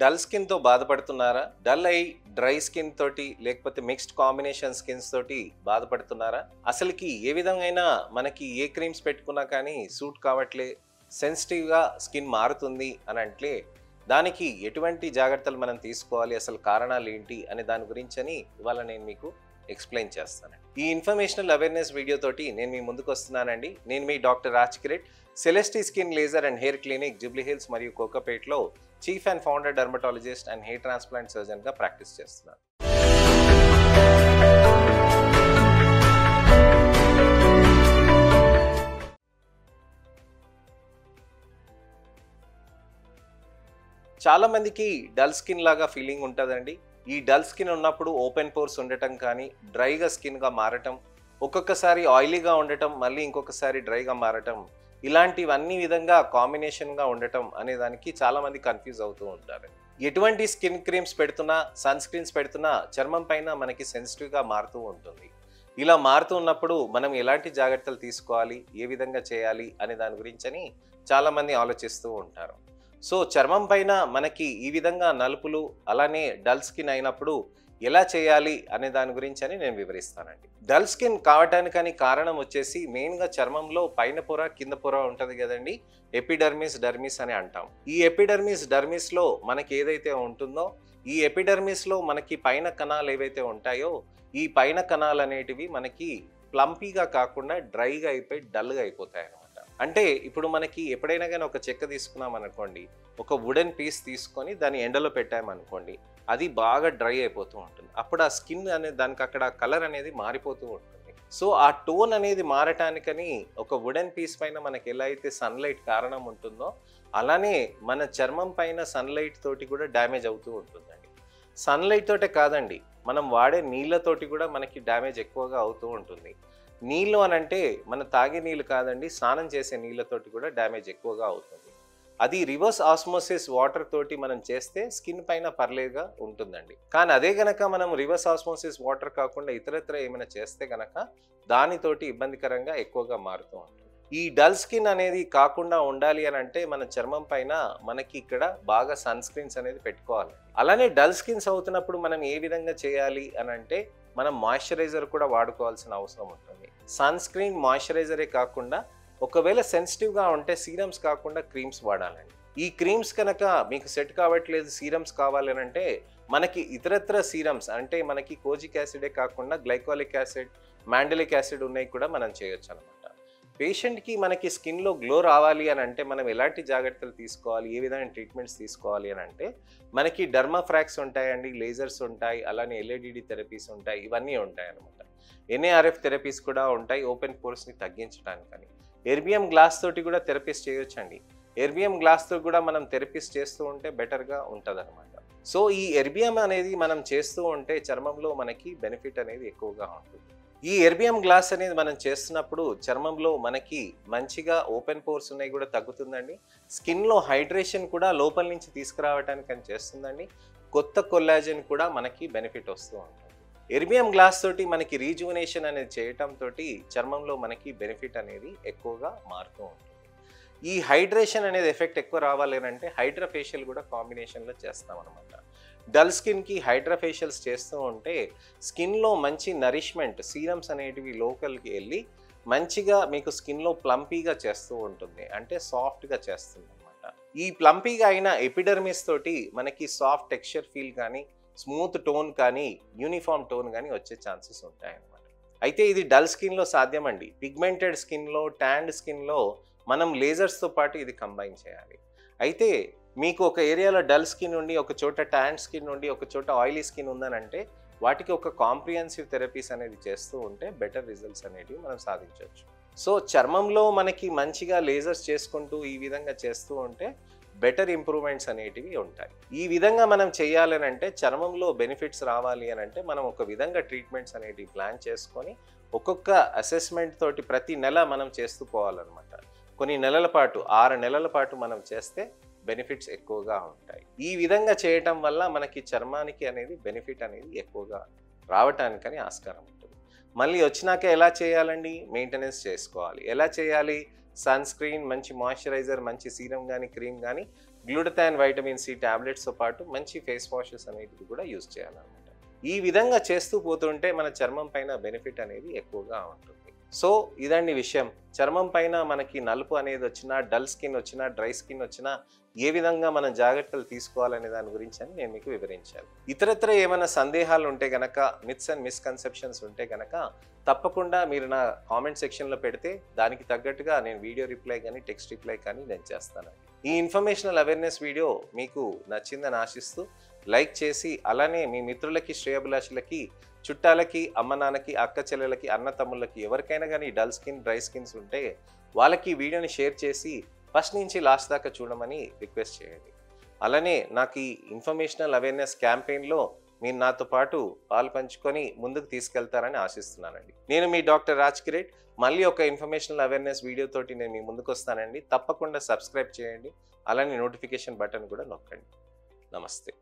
Dull స్కిన్‌తో బాధపడుతున్నారా? Dull I, dry skin తోటి లేకపోతే మిక్స్డ్ కాంబినేషన్ స్కిన్స్ తోటి బాధపడుతున్నారా? అసలుకి ఏ విధంగా మనకి ఏ క్రీమ్స్ పెట్టుకున్నా కానీ సూట్ కావట్లే, సెన్సిటివ్‌గా స్కిన్ మారుతుంది అని అంటే దానికి ఎటువంటి జాగ్రత్తలు మనం తీసుకోవాలి, అసలు కారణాలు ఏంటి అనే దాని గురించని ఇవాళ నేను మీకు ఎక్స్‌ప్లెయిన్ చేస్తాను. ఈ ఇన్ఫర్మేషనల్ అవేర్‌నెస్ వీడియో తోటి నేను మీ ముందుకు వస్తున్నానండి. నేను మీ doctor Raj Kiret, Celestee skin laser and hair clinic Jubilee Hills మరియు కోకాపేట్లో chief and founder dermatologist and hair transplant సర్జన్గా ప్రాక్టీస్ చేస్తున్నాను. చాలా మందికి డల్ స్కిన్ లాగా ఫీలింగ్ ఉంటుందండి. ఈ డల్ స్కిన్ ఉన్నప్పుడు ఓపెన్ పోర్స్ ఉండటం కానీ, డ్రైగా స్కిన్గా మారటం, ఒక్కొక్కసారి ఆయిలీగా ఉండటం, మళ్ళీ ఇంకొకసారి డ్రైగా మారటం, ఇలాంటివన్నీ విధంగా కాంబినేషన్గా ఉండటం అనే దానికి చాలామంది కన్ఫ్యూజ్ అవుతూ ఉంటారు. ఎటువంటి స్కిన్ క్రీమ్స్ పెడుతున్నా, సన్ స్క్రీన్స్ పెడుతున్నా చర్మం పైన మనకి సెన్సిటివ్గా మారుతూ ఉంటుంది. ఇలా మారుతూ ఉన్నప్పుడు మనం ఎలాంటి జాగ్రత్తలు తీసుకోవాలి, ఏ విధంగా చేయాలి అనే దాని గురించని చాలామంది ఆలోచిస్తూ ఉంటారు. సో చర్మం పైన మనకి ఈ విధంగా నలుపులు అలానే డల్ స్కిన్ అయినప్పుడు ఎలా చేయాలి అనే దాని గురించి నేను వివరిస్తానండి. డల్ స్కిన్ కావటానికని కారణం వచ్చేసి మెయిన్గా చర్మంలో పైన పొర కింద పొర ఉంటుంది కదండి, ఎపిడర్మిస్ డర్మిస్ అని అంటాం. ఈ ఎపిడర్మిస్ డర్మిస్లో మనకి ఏదైతే ఉంటుందో, ఈ ఎపిడర్మిస్లో మనకి పైన కణాలు ఏవైతే ఉంటాయో, ఈ పైన కణాలు అనేటివి మనకి ప్లంపీగా కాకుండా డ్రైగా అయిపోయి డల్గా అయిపోతాయి అన్నమాట. అంటే ఇప్పుడు మనకి ఎప్పుడైనా కానీ ఒక చెక్క తీసుకున్నాం అనుకోండి, ఒక వుడెన్ పీస్ తీసుకొని దాన్ని ఎండలో పెట్టామనుకోండి, అది బాగా డ్రై అయిపోతూ ఉంటుంది. అప్పుడు ఆ స్కిన్ అనేది దానికి అక్కడ కలర్ అనేది మారిపోతూ ఉంటుంది. సో ఆ టోన్ అనేది మారటానికని ఒక వుడెన్ పీస్ పైన మనకి ఎలా అయితే సన్లైట్ కారణం ఉంటుందో, అలానే మన చర్మం పైన సన్లైట్ తోటి కూడా డ్యామేజ్ అవుతూ ఉంటుందండి. సన్లైట్ తోటే కాదండి, మనం వాడే నీళ్ళతోటి కూడా మనకి డ్యామేజ్ ఎక్కువగా అవుతూ ఉంటుంది. నీళ్ళు అని అంటే మన తాగే నీళ్ళు కాదండి, స్నానం చేసే నీళ్ళతోటి కూడా డ్యామేజ్ ఎక్కువగా అవుతుంది. అది రివర్స్ ఆస్మోసిస్ వాటర్ తోటి మనం చేస్తే స్కిన్ పైన పర్లేదుగా ఉంటుందండి. కానీ అదే గనక మనం రివర్స్ ఆస్మోసిస్ వాటర్ కాకుండా ఇతరత్ర ఏమైనా చేస్తే గనక దానితోటి ఇబ్బందికరంగా ఎక్కువగా మారుతూ ఉంటుంది. ఈ డల్ స్కిన్ అనేది కాకుండా ఉండాలి అని అంటే మన చర్మం పైన మనకి ఇక్కడ బాగా సన్ స్క్రీన్స్ అనేది పెట్టుకోవాలి. అలానే డల్ స్కిన్స్ అవుతున్నప్పుడు మనం ఏ విధంగా చేయాలి అని అంటే మనం మాయిశ్చరైజర్ కూడా వాడుకోవాల్సిన అవసరం ఉంటుంది. సన్ స్క్రీన్, మాయిశ్చరైజరే కాకుండా ఒకవేళ సెన్సిటివ్గా ఉంటే సీరమ్స్ కాకుండా క్రీమ్స్ వాడాలండి. ఈ క్రీమ్స్ కనుక మీకు సెట్ కావట్లేదు, సీరమ్స్ కావాలి అని అంటే మనకి ఇతరత్ర సీరమ్స్ అంటే మనకి కోజిక్ యాసిడే కాకుండా గ్లైకాలిక్ యాసిడ్, మాండలిక్ యాసిడ్ ఉన్నాయి కూడా మనం చేయొచ్చు అనమాట. పేషెంట్కి మనకి స్కిన్లో గ్లో రావాలి అని అంటే మనం ఎలాంటి జాగ్రత్తలు తీసుకోవాలి, ఏ విధమైన ట్రీట్మెంట్స్ తీసుకోవాలి అని అంటే మనకి డర్మాఫ్రాక్స్ ఉంటాయండి, లేజర్స్ ఉంటాయి, అలానే ఎల్ఏడిడి థెరపీస్ ఉంటాయి, ఇవన్నీ ఉంటాయి అన్నమాట. ఎన్ఏఆర్ఎఫ్ థెరపీస్ కూడా ఉంటాయి ఓపెన్ పోర్స్ని తగ్గించడానికని. ఎర్బియం గ్లాస్ తోటి కూడా థెరపీస్ చేయొచ్చండి. ఎర్బియం గ్లాస్తో కూడా మనం థెరపీస్ చేస్తూ ఉంటే బెటర్గా ఉంటుంది అనమాట. సో ఈ ఎర్బియం అనేది మనం చేస్తూ ఉంటే చర్మంలో మనకి బెనిఫిట్ అనేది ఎక్కువగా ఉంటుంది. ఈ ఎర్బియం గ్లాస్ అనేది మనం చేస్తున్నప్పుడు చర్మంలో మనకి మంచిగా ఓపెన్ పోర్స్ ఉన్నాయి కూడా తగ్గుతుందండి. స్కిన్లో హైడ్రేషన్ కూడా లోపల నుంచి తీసుకురావడానికి అని చేస్తుందండి. కొత్త కొల్లాజన్ కూడా మనకి బెనిఫిట్ వస్తూ ఉంటుంది. ఎర్బియం గ్లాస్ తోటి మనకి రీజువనేషన్ అనేది చేయటం తోటి చర్మంలో మనకి బెనిఫిట్ అనేది ఎక్కువగా మారుతూ ఉంటుంది. ఈ హైడ్రేషన్ అనేది ఎఫెక్ట్ ఎక్కువ రావాలి అంటే హైడ్రాఫేషియల్ కూడా కాంబినేషన్లో చేస్తాం అనమాట. డల్ స్కిన్కి హైడ్రాఫేషియల్స్ చేస్తూ ఉంటే స్కిన్లో మంచి నరిష్మెంట్, సీరమ్స్ అనేటివి లోకల్కి వెళ్ళి మంచిగా మీకు స్కిన్లో ప్లంపీగా చేస్తూ ఉంటుంది, అంటే సాఫ్ట్గా చేస్తుంది అనమాట. ఈ ప్లంపీగా అయిన ఎపిడర్మిస్ తోటి మనకి సాఫ్ట్ టెక్స్చర్ ఫీల్ కానీ, స్మూత్ టోన్ కానీ, యూనిఫామ్ టోన్ కానీ వచ్చే ఛాన్సెస్ ఉంటాయి అన్నమాట. అయితే ఇది డల్ స్కిన్లో సాధ్యమండి. పిగ్మెంటెడ్ స్కిన్లో, ట్యాండ్ స్కిన్లో మనం లేజర్స్తో పాటు ఇది కంబైన్ చేయాలి. అయితే మీకు ఒక ఏరియాలో డల్ స్కిన్ ఉండి, ఒక చోట ట్యాన్ స్కిన్ ఉండి, ఒక చోట ఆయిలీ స్కిన్ ఉందనంటే వాటికి ఒక కాంప్రిహెన్సివ్ థెరపీస్ అనేది చేస్తూ ఉంటే బెటర్ రిజల్ట్స్ అనేటివి మనం సాధించవచ్చు. సో చర్మంలో మనకి మంచిగా లేజర్స్ చేసుకుంటూ ఈ విధంగా చేస్తూ ఉంటే బెటర్ ఇంప్రూవ్మెంట్స్ అనేటివి ఉంటాయి. ఈ విధంగా మనం చేయాలని అంటే చర్మంలో బెనిఫిట్స్ రావాలి అని అంటే మనం ఒక విధంగా ట్రీట్మెంట్స్ అనేటివి ప్లాన్ చేసుకొని ఒక్కొక్క అసెస్మెంట్ తోటి ప్రతి నెల మనం చేస్తూ పోవాలన్నమాట. కొన్ని నెలల పాటు, 6 నెలల పాటు మనం చేస్తే బెనిఫిట్స్ ఎక్కువగా ఉంటాయి. ఈ విధంగా చేయటం వల్ల మనకి చర్మానికి అనేది బెనిఫిట్ అనేది ఎక్కువగా రావటానికని ఆస్కారం ఉంటుంది. మళ్ళీ వచ్చినాక ఎలా చేయాలండి? మెయింటెనెన్స్ చేసుకోవాలి. ఎలా చేయాలి? సన్ స్క్రీన్, మంచి మాయిశ్చరైజర్, మంచి సీరం కానీ క్రీమ్ కానీ గ్లూటథాన్ వైటమిన్ సి టాబ్లెట్స్తో పాటు మంచి ఫేస్ వాషెస్ అనేటివి కూడా యూజ్ చేయాలన్నమాట. ఈ విధంగా చేస్తూ పోతుంటే మన చర్మం పైన బెనిఫిట్ అనేది ఎక్కువగా ఉంటుంది. సో ఇదండి విషయం. చర్మం పైన మనకి నలుపు అనేది వచ్చినా, డల్ స్కిన్ వచ్చినా, డ్రై స్కిన్ వచ్చినా ఏ విధంగా మనం జాగ్రత్తలు తీసుకోవాలనే దాని గురించి అని నేను మీకు వివరించాను. ఇతరత్ర ఏమైనా సందేహాలు ఉంటే గనక, మిత్స్ అండ్ మిస్కన్సెప్షన్స్ ఉంటే గనక తప్పకుండా మీరు నా కామెంట్ సెక్షన్లో పెడితే దానికి తగ్గట్టుగా నేను వీడియో రిప్లై కానీ, టెక్స్ట్ రిప్లై కానీ నేను చేస్తాను. ఈ ఇన్ఫర్మేషనల్ అవేర్నెస్ వీడియో మీకు నచ్చిందని ఆశిస్తూ లైక్ చేసి, అలానే మీ మిత్రులకి, శ్రేయోభిలాషులకి, చుట్టాలకి, అమ్మ నాన్నకి, అక్క చెల్లెలకి, అన్న తమ్ముళ్ళకి ఎవరికైనా కానీ డల్ స్కిన్, డ్రై స్కిన్స్ ఉంటే వాళ్ళకి ఈ వీడియోని షేర్ చేసి ఫస్ట్ నుంచి లాస్ట్ దాకా చూడమని రిక్వెస్ట్ చేయండి. అలానే నాకు ఈ ఇన్ఫర్మేషనల్ అవేర్నెస్ క్యాంపెయిన్లో మీరు నాతో పాటు పాలు పంచుకొని ముందుకు తీసుకెళ్తారని ఆశిస్తున్నానండి. నేను మీ డాక్టర్ రాజ్ కిరీట్. మళ్ళీ ఒక ఇన్ఫర్మేషనల్ అవేర్నెస్ వీడియోతోటి నేను మీ ముందుకు వస్తానండి. తప్పకుండా సబ్స్క్రైబ్ చేయండి. అలానే నోటిఫికేషన్ బటన్ కూడా నొక్కండి. నమస్తే.